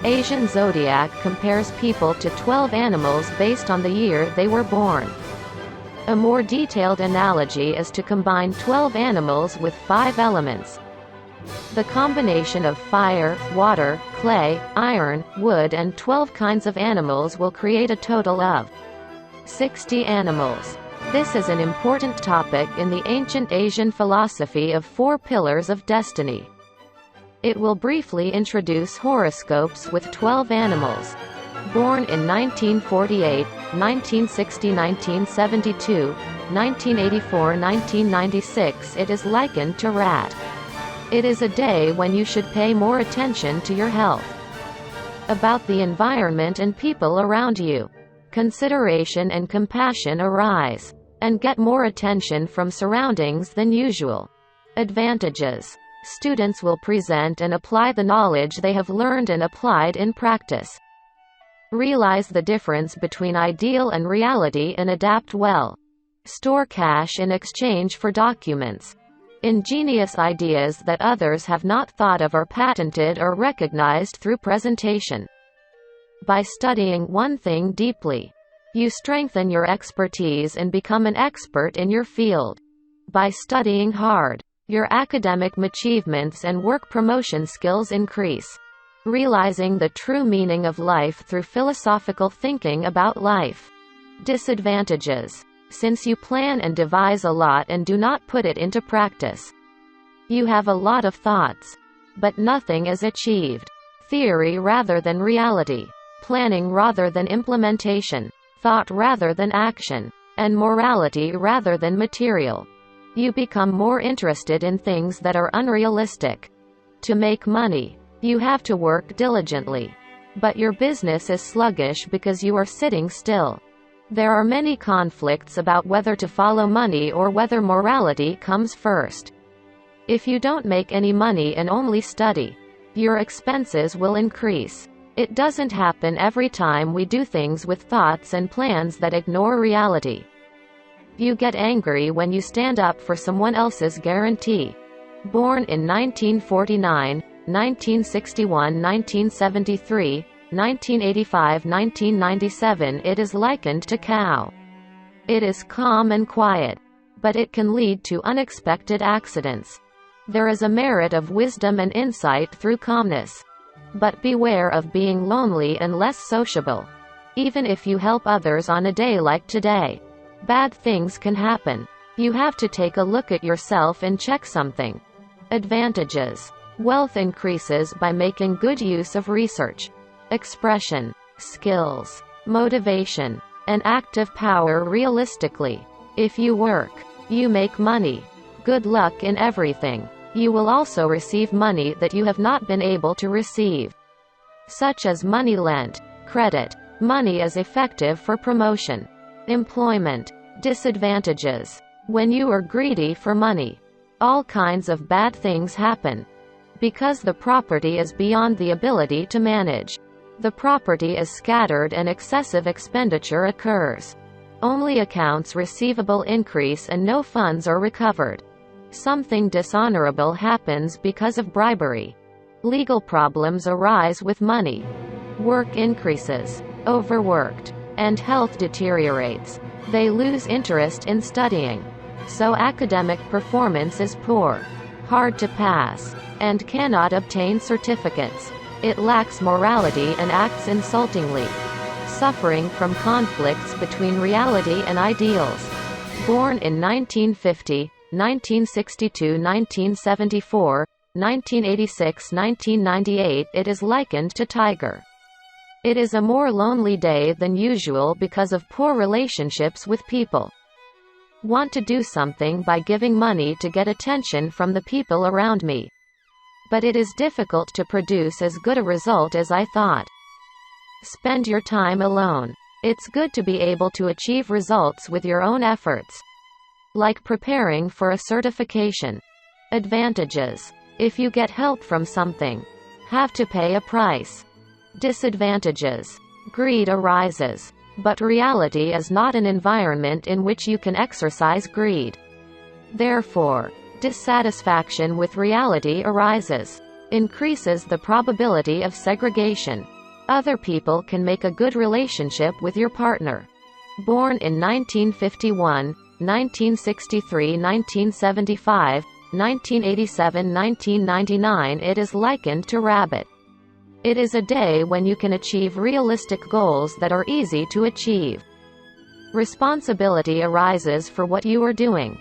Asian zodiac compares people to 12 animals based on the year they were born. A more detailed analogy is to combine 12 animals with 5 elements. The combination of fire, water, clay, iron, wood and 12 kinds of animals will create a total of 60 animals. This is an important topic in the ancient Asian philosophy of 4 pillars of destiny. It will briefly introduce horoscopes with 12 animals. Born in 1948, 1960, 1972, 1984, 1996, it is likened to rat. It is a day when you should pay more attention to your health. About the environment and people around you. Consideration and compassion arise, and get more attention from surroundings than usual. Advantages. Students will present and apply the knowledge they have learned and applied in practice. Realize the difference between ideal and reality and adapt well. Store cash in exchange for documents. Ingenious ideas that others have not thought of are patented or recognized through presentation. By studying one thing deeply, you strengthen your expertise and become an expert in your field. By studying hard, your academic achievements and work promotion skills increase. Realizing the true meaning of life through philosophical thinking about life. Disadvantages. Since you plan and devise a lot and do not put it into practice, you have a lot of thoughts, but nothing is achieved. Theory rather than reality. Planning rather than implementation. Thought rather than action. And morality rather than material. You become more interested in things that are unrealistic. To make money, you have to work diligently. But your business is sluggish because you are sitting still. There are many conflicts about whether to follow money or whether morality comes first. If you don't make any money and only study, your expenses will increase. It doesn't happen every time we do things with thoughts and plans that ignore reality. You get angry when you stand up for someone else's guarantee. Born in 1949, 1961, 1973, 1985, 1997, it is likened to cow. It is calm and quiet, but it can lead to unexpected accidents. There is a merit of wisdom and insight through calmness. But beware of being lonely and less sociable. Even if you help others on a day like today, bad things can happen. You have to take a look at yourself and check something. Advantages. Wealth increases by making good use of research, expression, skills, motivation, and active power realistically. If you work, you make money. Good luck in everything. You will also receive money that you have not been able to receive, such as money lent, credit. Money is effective for promotion. Employment. Disadvantages. When you are greedy for money, all kinds of bad things happen. Because the property is beyond the ability to manage. The property is scattered and excessive expenditure occurs. Only accounts receivable increase and no funds are recovered. Something dishonorable happens because of bribery. Legal problems arise with money. Work increases. Overworked. And health deteriorates. They lose interest in studying. So academic performance is poor, hard to pass, and cannot obtain certificates. It lacks morality and acts insultingly. Suffering from conflicts between reality and ideals. Born in 1950, 1962, 1974, 1986, 1998, it is likened to tiger. It is a more lonely day than usual because of poor relationships with people. Want to do something by giving money to get attention from the people around me. But it is difficult to produce as good a result as I thought. Spend your time alone. It's good to be able to achieve results with your own efforts. Like preparing for a certification. Advantages. If you get help from something, have to pay a price. Disadvantages. Greed arises. But reality is not an environment in which you can exercise greed. Therefore, dissatisfaction with reality arises. Increases the probability of segregation. Other people can make a good relationship with your partner. Born in 1951, 1963, 1975, 1987, 1999, it is likened to rabbit. It is a day when you can achieve realistic goals that are easy to achieve. Responsibility arises for what you are doing.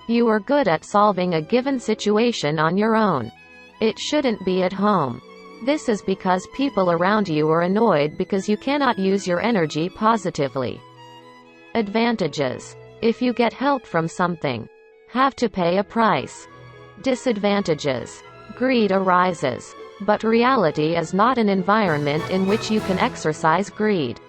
You are good at solving a given situation on your own. It shouldn't be at home. This is because people around you are annoyed because you cannot use your energy positively. Advantages. If you get help from something, have to pay a price. Disadvantages. Greed arises. But reality is not an environment in which you can exercise greed.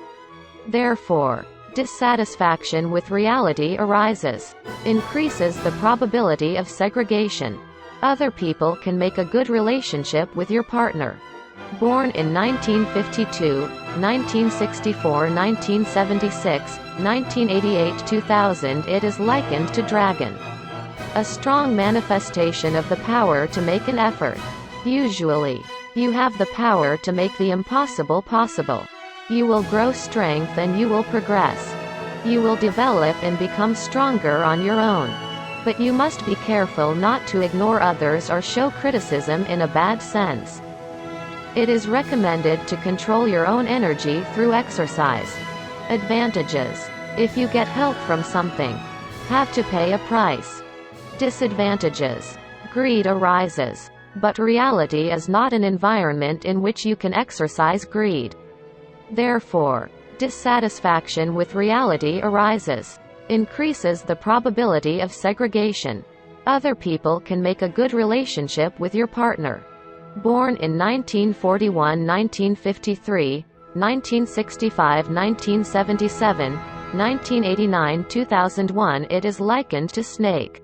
Therefore, dissatisfaction with reality arises. Increases the probability of segregation. Other people can make a good relationship with your partner. Born in 1952, 1964, 1976, 1988, 2000, it is likened to dragon. A strong manifestation of the power to make an effort. Usually, you have the power to make the impossible possible. You will grow strength and you will progress. You will develop and become stronger on your own. But you must be careful not to ignore others or show criticism in a bad sense. It is recommended to control your own energy through exercise. Advantages. If you get help from something, have to pay a price. Disadvantages. Greed arises. But reality is not an environment in which you can exercise greed. Therefore, dissatisfaction with reality arises. Increases the probability of segregation. Other people can make a good relationship with your partner. Born in 1941, 1953, 1965, 1977, 1989, 2001, it is likened to snake.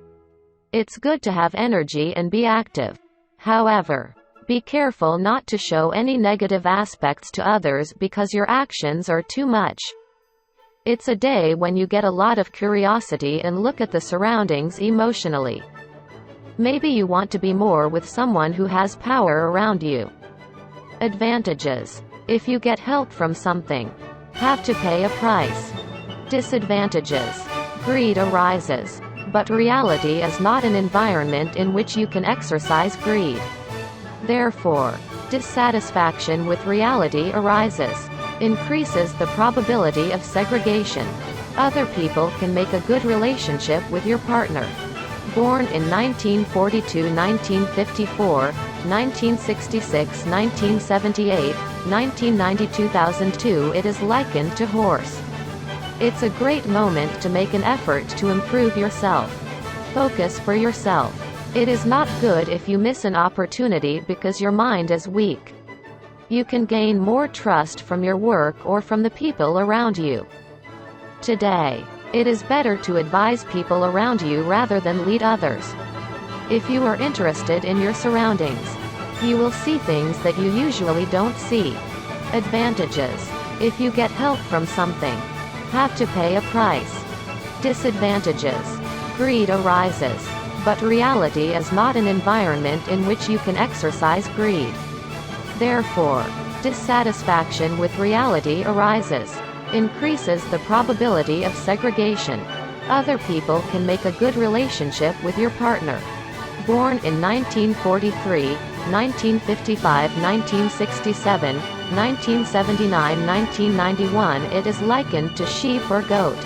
It's good to have energy and be active. However, be careful not to show any negative aspects to others because your actions are too much. It's a day when you get a lot of curiosity and look at the surroundings emotionally. Maybe you want to be more with someone who has power around you. Advantages. If you get help from something, have to pay a price. Disadvantages. Greed arises. But reality is not an environment in which you can exercise greed. Therefore, dissatisfaction with reality arises. Increases the probability of segregation. Other people can make a good relationship with your partner. Born in 1942, 1954, 1966, 1978, 1990, 2002, it is likened to horse. It's a great moment to make an effort to improve yourself. Focus for yourself. It is not good if you miss an opportunity because your mind is weak. You can gain more trust from your work or from the people around you. Today, it is better to advise people around you rather than lead others. If you are interested in your surroundings, you will see things that you usually don't see. Advantages. If you get help from something, have to pay a price. Disadvantages. Greed arises. But reality is not an environment in which you can exercise greed. Therefore, dissatisfaction with reality arises. Increases the probability of segregation. Other people can make a good relationship with your partner. Born in 1943, 1955, 1967, 1979, 1991, it is likened to sheep or goat.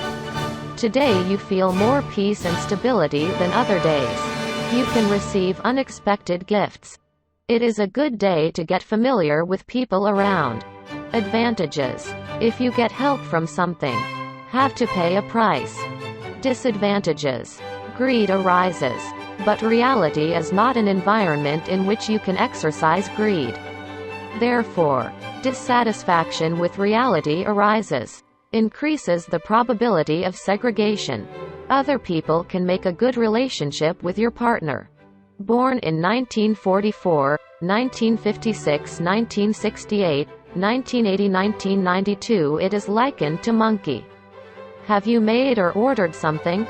Today you feel more peace and stability than other days. You can receive unexpected gifts. It is a good day to get familiar with people around. Advantages. If you get help from something, have to pay a price. Disadvantages. Greed arises. But reality is not an environment in which you can exercise greed. Therefore, dissatisfaction with reality arises. Increases the probability of segregation. Other people can make a good relationship with your partner. Born in 1944, 1956, 1968, 1980, 1992, it is likened to monkey. Have you made or ordered something?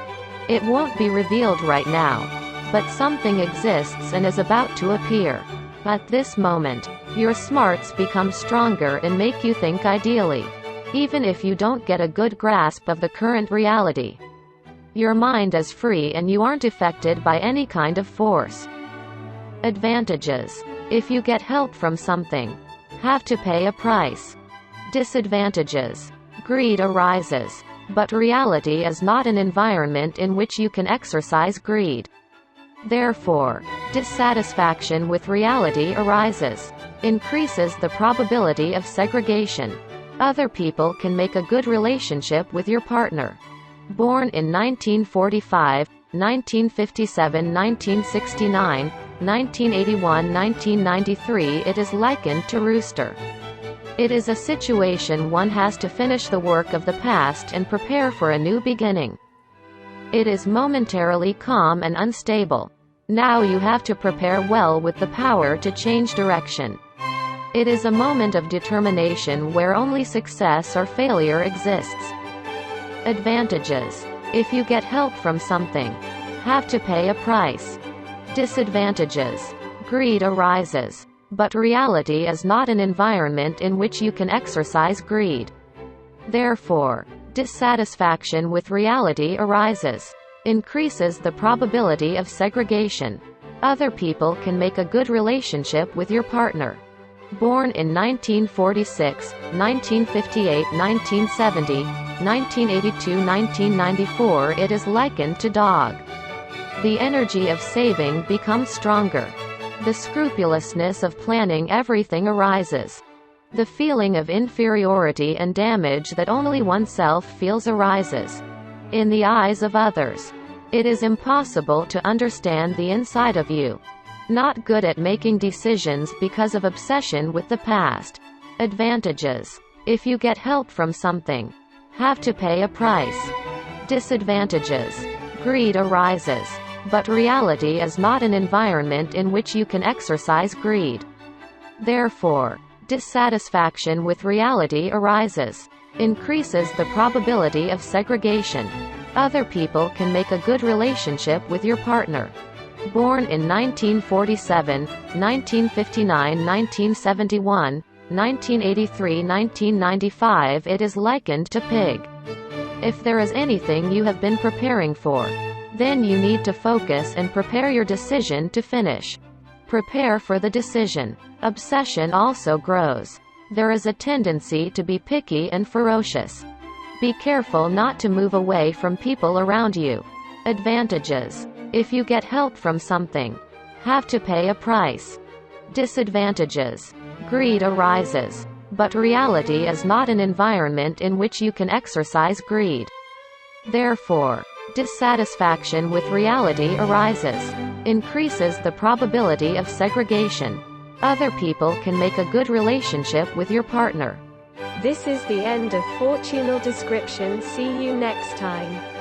It won't be revealed right now. But something exists and is about to appear. At this moment, Your smarts become stronger and make you think ideally, even if you don't get a good grasp of the current reality. Your mind is free and you aren't affected by any kind of force. Advantages. If you get help from something, have to pay a price. Disadvantages. Greed arises, but reality is not an environment in which you can exercise greed. Therefore, dissatisfaction with reality arises, increases the probability of segregation. Other people can make a good relationship with your partner. Born in 1945, 1957, 1969, 1981, 1993, it is likened to rooster. It is a situation one has to finish the work of the past and prepare for a new beginning. It is momentarily calm and unstable. Now you have to prepare well with the power to change direction. It is a moment of determination where only success or failure exists. Advantages. If you get help from something, have to pay a price. Disadvantages. Greed arises, but reality is not an environment in which you can exercise greed. Therefore, dissatisfaction with reality arises, increases the probability of segregation. Other people can make a good relationship with your partner. Born in 1946, 1958, 1970, 1982, 1994, it is likened to dog. The energy of saving becomes stronger. The scrupulousness of planning everything arises. The feeling of inferiority and damage that only oneself feels arises. In the eyes of others, it is impossible to understand the inside of you. Not good at making decisions because of obsession with the past. Advantages. If you get help from something, have to pay a price. Disadvantages. Greed arises, but reality is not an environment in which you can exercise greed. Therefore, dissatisfaction with reality arises, increases the probability of segregation. Other people can make a good relationship with your partner. Born in 1947, 1959, 1971, 1983, 1995, it is likened to pig. If there is anything you have been preparing for, then you need to focus and prepare your decision to finish. Prepare for the decision. Obsession also grows. There is a tendency to be picky and ferocious. Be careful not to move away from people around you. Advantages. If you get help from something, have to pay a price. Disadvantages. Greed arises, but reality is not an environment in which you can exercise greed. Therefore, dissatisfaction with reality arises, increases the probability of segregation. Other people can make a good relationship with your partner. This is the end of Fortunal Description. See you next time.